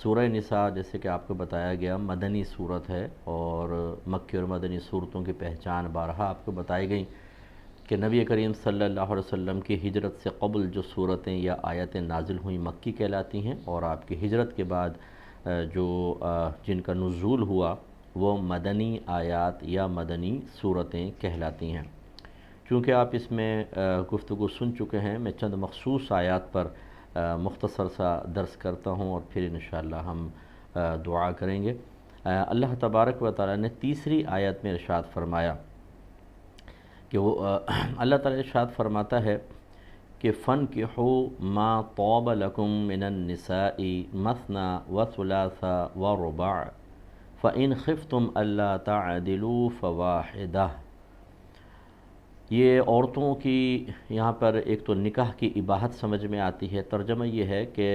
سورہ نساء جیسے کہ آپ کو بتایا گیا مدنی صورت ہے، اور مکی اور مدنی صورتوں کی پہچان بارہا آپ کو بتائی گئی کہ نبی کریم صلی اللہ علیہ وسلم کی ہجرت سے قبل جو صورتیں یا آیتیں نازل ہوئیں مکی کہلاتی ہیں، اور آپ کی ہجرت کے بعد جو جن کا نزول ہوا وہ مدنی آیات یا مدنی صورتیں کہلاتی ہیں۔ چونکہ آپ اس میں گفتگو سن چکے ہیں، میں چند مخصوص آیات پر مختصر سا درس کرتا ہوں اور پھر انشاءاللہ ہم دعا کریں گے۔ اللہ تبارک و تعالی نے تیسری آیت میں ارشاد فرمایا کہ وہ اللہ تعالی ارشاد فرماتا ہے کہ فَانْكِحُوا مَا طَابَ لَكُم مِّنَ النِّسَاءِ مَثْنَىٰ وَثُلَاثَ وَرُبَاعَ فَإِنْ خِفْتُمْ أَلَّا تَعْدِلُوا فَوَاحِدَةً۔ یہ عورتوں کی یہاں پر ایک تو نکاح کی اباحت سمجھ میں آتی ہے۔ ترجمہ یہ ہے کہ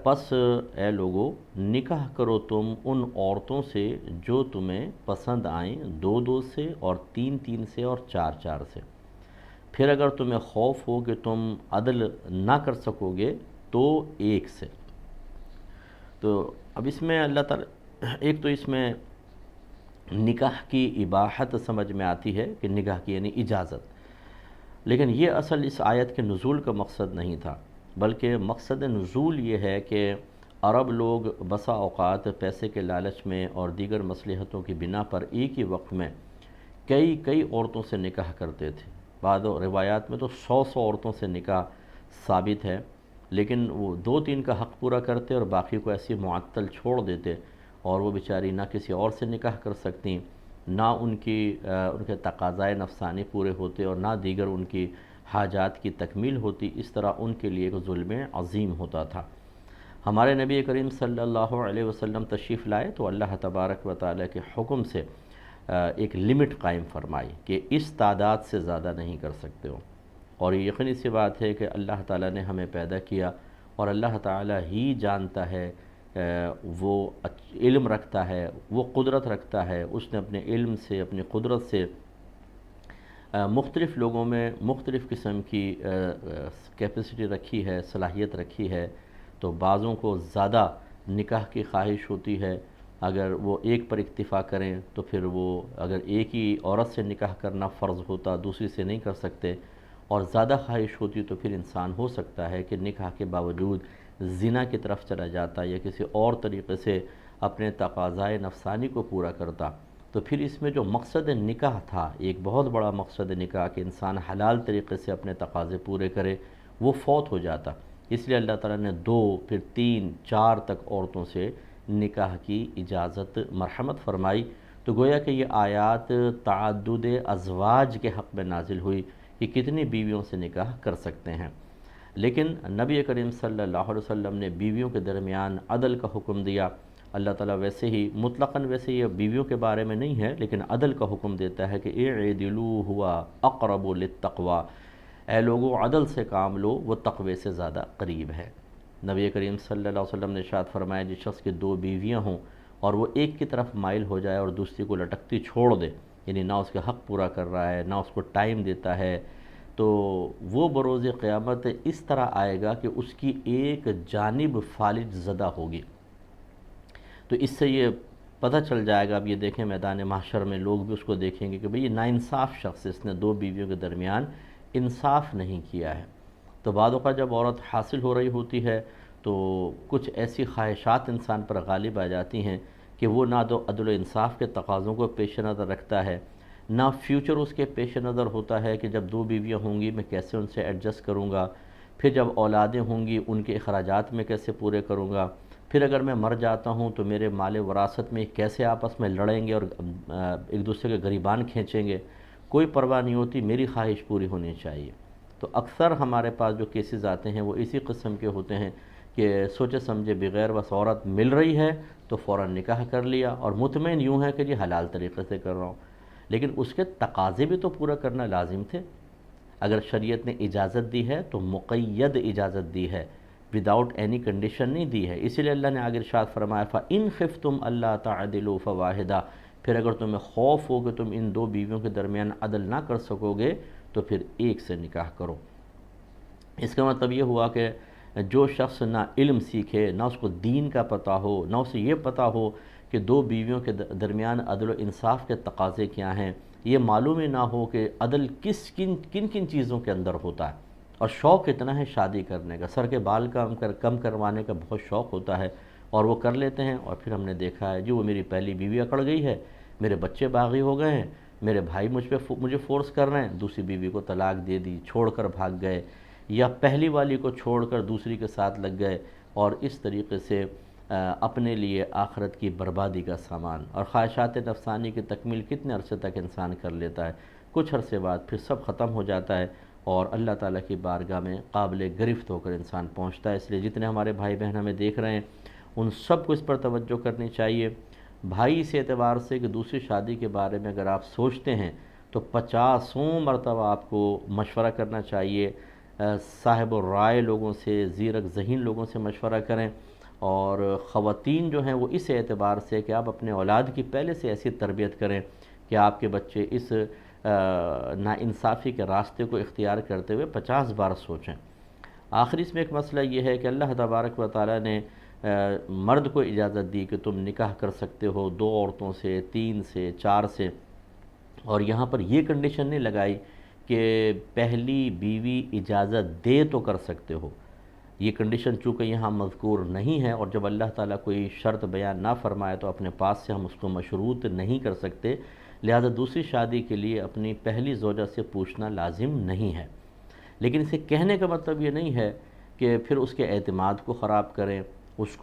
پس اے لوگو نکاح کرو تم ان عورتوں سے جو تمہیں پسند آئیں، دو دو سے اور تین تین سے اور چار چار سے۔ پھر اگر تمہیں خوف ہو کہ تم عدل نہ کر سکو گے تو ایک سے۔ تو اب اس میں اللہ تعالی ایک تو اس میں نکاح کی اباحت سمجھ میں آتی ہے کہ نکاح کی یعنی اجازت، لیکن یہ اصل اس آیت کے نزول کا مقصد نہیں تھا، بلکہ مقصد نزول یہ ہے کہ عرب لوگ بسا اوقات پیسے کے لالچ میں اور دیگر مصلحتوں کی بنا پر ایک ہی وقت میں کئی عورتوں سے نکاح کرتے تھے۔ بعض روایات میں تو 100 عورتوں سے نکاح ثابت ہے، لیکن وہ 2-3 کا حق پورا کرتے اور باقی کو ایسی معطل چھوڑ دیتے، اور وہ بیچاری نہ کسی اور سے نکاح کر سکتی، نہ ان کے تقاضائے نفسانی پورے ہوتے اور نہ دیگر ان کی حاجات کی تکمیل ہوتی۔ اس طرح ان کے لیے ایک ظلم عظیم ہوتا تھا۔ ہمارے نبی کریم صلی اللہ علیہ وسلم تشریف لائے تو اللہ تبارک و تعالیٰ کے حکم سے ایک لمٹ قائم فرمائی کہ اس تعداد سے زیادہ نہیں کر سکتے ہو، اور یہ یقینی سی بات ہے کہ اللہ تعالیٰ نے ہمیں پیدا کیا اور اللہ تعالیٰ ہی جانتا ہے، وہ علم رکھتا ہے، وہ قدرت رکھتا ہے، اس نے اپنے علم سے اپنی قدرت سے مختلف لوگوں میں مختلف قسم کی کیپیسٹی رکھی ہے، صلاحیت رکھی ہے۔ تو بعضوں کو زیادہ نکاح کی خواہش ہوتی ہے، اگر وہ ایک پر اکتفا کریں تو پھر وہ اگر ایک ہی عورت سے نکاح کرنا فرض ہوتا دوسری سے نہیں کر سکتے، اور زیادہ خواہش ہوتی تو پھر انسان ہو سکتا ہے کہ نکاح کے باوجود زنا کی طرف چلا جاتا یا کسی اور طریقے سے اپنے تقاضائے نفسانی کو پورا کرتا۔ تو پھر اس میں جو مقصد نکاح تھا، ایک بہت بڑا مقصد نکاح کہ انسان حلال طریقے سے اپنے تقاضے پورے کرے، وہ فوت ہو جاتا۔ اس لیے اللہ تعالیٰ نے 2 پھر 3 4 تک عورتوں سے نکاح کی اجازت مرحمت فرمائی۔ تو گویا کہ یہ آیات تعدد ازواج کے حق میں نازل ہوئی کہ کتنی بیویوں سے نکاح کر سکتے ہیں، لیکن نبی کریم صلی اللہ علیہ وسلم نے بیویوں کے درمیان عدل کا حکم دیا۔ اللہ تعالیٰ ویسے ہی مطلقاً ویسے یہ بیویوں کے بارے میں نہیں ہے، لیکن عدل کا حکم دیتا ہے کہ اعدلوا ہوا اقرب للتقوی، اے لوگو عدل سے کام لو، وہ تقوی سے زیادہ قریب ہے۔ نبی کریم صلی اللہ علیہ وسلم نے ارشاد فرمایا جس شخص کی 2 بیویاں ہوں اور وہ ایک کی طرف مائل ہو جائے اور دوسری کو لٹکتی چھوڑ دے، یعنی نہ اس کا حق پورا کر رہا ہے نہ اس کو ٹائم دیتا ہے، تو وہ بروز قیامت اس طرح آئے گا کہ اس کی ایک جانب فالج زدہ ہوگی۔ تو اس سے یہ پتہ چل جائے گا، اب یہ دیکھیں میدان محشر میں لوگ بھی اس کو دیکھیں گے کہ بھئی یہ ناانصاف شخص، اس نے 2 بیویوں کے درمیان انصاف نہیں کیا ہے۔ تو بعض اوقات جب عورت حاصل ہو رہی ہوتی ہے تو کچھ ایسی خواہشات انسان پر غالب آ جاتی ہیں کہ وہ نہ تو عدل و انصاف کے تقاضوں کو پیش نظر رکھتا ہے، نہ فیوچر اس کے پیش نظر ہوتا ہے کہ جب 2 بیویاں ہوں گی میں کیسے ان سے ایڈجسٹ کروں گا، پھر جب اولادیں ہوں گی ان کے اخراجات میں کیسے پورے کروں گا، پھر اگر میں مر جاتا ہوں تو میرے مال وراثت میں کیسے آپس میں لڑیں گے اور ایک دوسرے کے گریبان کھینچیں گے، کوئی پرواہ نہیں ہوتی، میری خواہش پوری ہونی چاہیے۔ تو اکثر ہمارے پاس جو کیسز آتے ہیں وہ اسی قسم کے ہوتے ہیں کہ سوچے سمجھے بغیر بس عورت مل رہی ہے تو فوراً نکاح کر لیا اور مطمئن یوں ہے کہ جی حلال طریقے سے کر رہا ہوں، لیکن اس کے تقاضے بھی تو پورا کرنا لازم تھے۔ اگر شریعت نے اجازت دی ہے تو مقید اجازت دی ہے، وداؤٹ اینی کنڈیشن نہیں دی ہے۔ اسی لیے اللہ نے آگے ارشاد فرمایا فَإِنْ خِفْتُمْ أَلَّا تَعْدِلُوا فَوَاحِدَةً، پھر اگر تمہیں خوف ہو کہ تم ان 2 بیویوں کے درمیان عدل نہ کر سکو گے تو پھر ایک سے نکاح کرو۔ اس کا مطلب یہ ہوا کہ جو شخص نہ علم سیکھے، نہ اس کو دین کا پتہ ہو، نہ اسے یہ پتہ ہو کہ دو بیویوں کے درمیان عدل و انصاف کے تقاضے کیا ہیں، یہ معلوم ہی نہ ہو کہ عدل کن کن چیزوں کے اندر ہوتا ہے، اور شوق اتنا ہے شادی کرنے کا، سر کے بال کم کروانے کا بہت شوق ہوتا ہے، اور وہ کر لیتے ہیں، اور پھر ہم نے دیکھا ہے جی وہ میری پہلی بیوی اکڑ گئی ہے، میرے بچے باغی ہو گئے ہیں، میرے بھائی مجھے فورس کر رہے ہیں، دوسری بیوی کو طلاق دے دی، چھوڑ کر بھاگ گئے، یا پہلی والی کو چھوڑ کر دوسری کے ساتھ لگ گئے، اور اس طریقے سے اپنے لیے آخرت کی بربادی کا سامان، اور خواہشات نفسانی کی تکمیل کتنے عرصے تک انسان کر لیتا ہے، کچھ عرصے بعد پھر سب ختم ہو جاتا ہے، اور اللہ تعالیٰ کی بارگاہ میں قابل گرفت ہو کر انسان پہنچتا ہے۔ اس لیے جتنے ہمارے بھائی بہن ہمیں دیکھ رہے ہیں ان سب کو اس پر توجہ کرنی چاہیے۔ بھائی اس اعتبار سے کہ دوسری شادی کے بارے میں اگر آپ سوچتے ہیں تو 50 مرتبہ آپ کو مشورہ کرنا چاہیے، صاحب الرائے لوگوں سے، زیرک ذہین لوگوں سے مشورہ کریں، اور خواتین جو ہیں وہ اس اعتبار سے کہ آپ اپنے اولاد کی پہلے سے ایسی تربیت کریں کہ آپ کے بچے اس ناانصافی کے راستے کو اختیار کرتے ہوئے 50 بار سوچیں۔ آخری اس میں ایک مسئلہ یہ ہے کہ اللہ تبارک و تعالیٰ نے مرد کو اجازت دی کہ تم نکاح کر سکتے ہو 2 عورتوں سے، 3 سے، 4 سے، اور یہاں پر یہ کنڈیشن نہیں لگائی کہ پہلی بیوی اجازت دے تو کر سکتے ہو، یہ کنڈیشن چونکہ یہاں مذکور نہیں ہے، اور جب اللہ تعالیٰ کوئی شرط بیان نہ فرمائے تو اپنے پاس سے ہم اس کو مشروط نہیں کر سکتے، لہذا دوسری شادی کے لیے اپنی پہلی زوجہ سے پوچھنا لازم نہیں ہے۔ لیکن اسے کہنے کا مطلب یہ نہیں ہے کہ پھر اس کے اعتماد کو خراب کریں، اس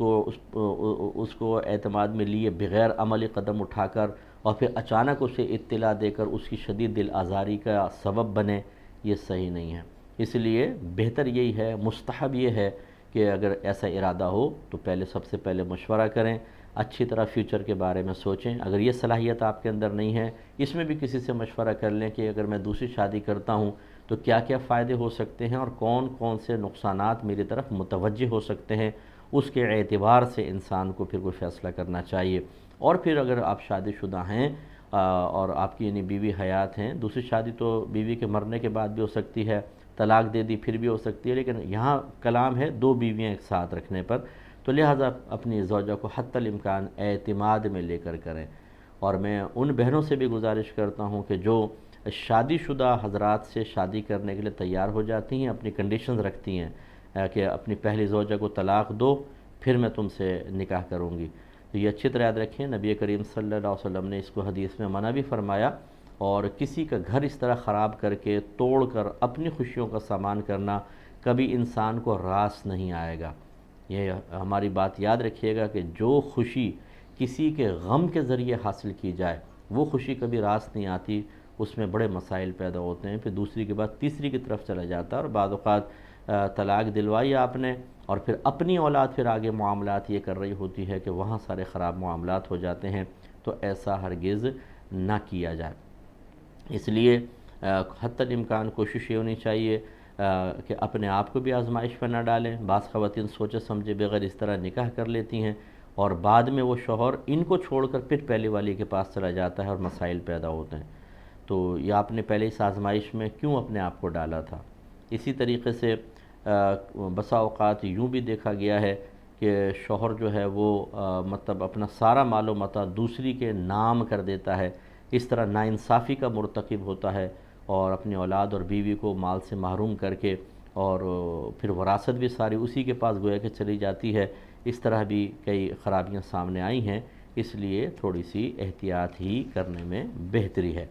کو اعتماد میں لیے بغیر عملی قدم اٹھا کر اور پھر اچانک اسے اطلاع دے کر اس کی شدید دل آزاری کا سبب بنے، یہ صحیح نہیں ہے۔ اس لیے بہتر یہی ہے، مستحب یہ ہے کہ اگر ایسا ارادہ ہو تو سب سے پہلے مشورہ کریں، اچھی طرح فیوچر کے بارے میں سوچیں، اگر یہ صلاحیت آپ کے اندر نہیں ہے اس میں بھی کسی سے مشورہ کر لیں کہ اگر میں دوسری شادی کرتا ہوں تو کیا کیا فائدے ہو سکتے ہیں اور کون کون سے نقصانات میری طرف متوجہ ہو سکتے ہیں، اس کے اعتبار سے انسان کو پھر کوئی فیصلہ کرنا چاہیے۔ اور پھر اگر آپ شادی شدہ ہیں اور آپ کی یعنی بیوی حیات ہیں، دوسری شادی تو بیوی کے مرنے کے بعد بھی ہو سکتی ہے، طلاق دے دی پھر بھی ہو سکتی ہے، لیکن یہاں کلام ہے 2 بیویاں ایک ساتھ رکھنے پر، تو لہٰذا اپنی زوجہ کو حتی الامکان اعتماد میں لے کر کریں۔ اور میں ان بہنوں سے بھی گزارش کرتا ہوں کہ جو شادی شدہ حضرات سے شادی کرنے کے لیے تیار ہو جاتی ہیں، اپنی کنڈیشنز رکھتی ہیں کہ اپنی پہلی زوجہ کو طلاق دو پھر میں تم سے نکاح کروں گی، تو یہ اچھی طرح یاد رکھیں، نبی کریم صلی اللہ علیہ وسلم نے اس کو حدیث میں منع بھی فرمایا، اور کسی کا گھر اس طرح خراب کر کے توڑ کر اپنی خوشیوں کا سامان کرنا کبھی انسان کو راس نہیں آئے گا۔ یہ ہماری بات یاد رکھیے گا کہ جو خوشی کسی کے غم کے ذریعے حاصل کی جائے وہ خوشی کبھی راس نہیں آتی، اس میں بڑے مسائل پیدا ہوتے ہیں، پھر دوسری کے بعد تیسری کی طرف چلا جاتا ہے، اور بعض اوقات طلاق دلوائی آپ نے اور پھر اپنی اولاد پھر آگے معاملات یہ کر رہی ہوتی ہے کہ وہاں سارے خراب معاملات ہو جاتے ہیں، تو ایسا ہرگز نہ کیا جائے۔ اس لیے حتی الامکان کوشش یہ ہونی چاہیے کہ اپنے آپ کو بھی آزمائش پر نہ ڈالیں۔ بعض خواتین سوچے سمجھے بغیر اس طرح نکاح کر لیتی ہیں، اور بعد میں وہ شوہر ان کو چھوڑ کر پھر پہلی والی کے پاس چلا جاتا ہے اور مسائل پیدا ہوتے ہیں، تو یہ آپ نے پہلے اس آزمائش میں کیوں اپنے آپ کو ڈالا تھا۔ اسی طریقے سے بسا اوقات یوں بھی دیکھا گیا ہے کہ شوہر جو ہے وہ مطلب اپنا سارا مال و متاع دوسری کے نام کر دیتا ہے، اس طرح ناانصافی کا مرتکب ہوتا ہے، اور اپنی اولاد اور بیوی کو مال سے محروم کر کے، اور پھر وراثت بھی ساری اسی کے پاس گویا کہ چلی جاتی ہے۔ اس طرح بھی کئی خرابیاں سامنے آئی ہیں، اس لیے تھوڑی سی احتیاط ہی کرنے میں بہتری ہے۔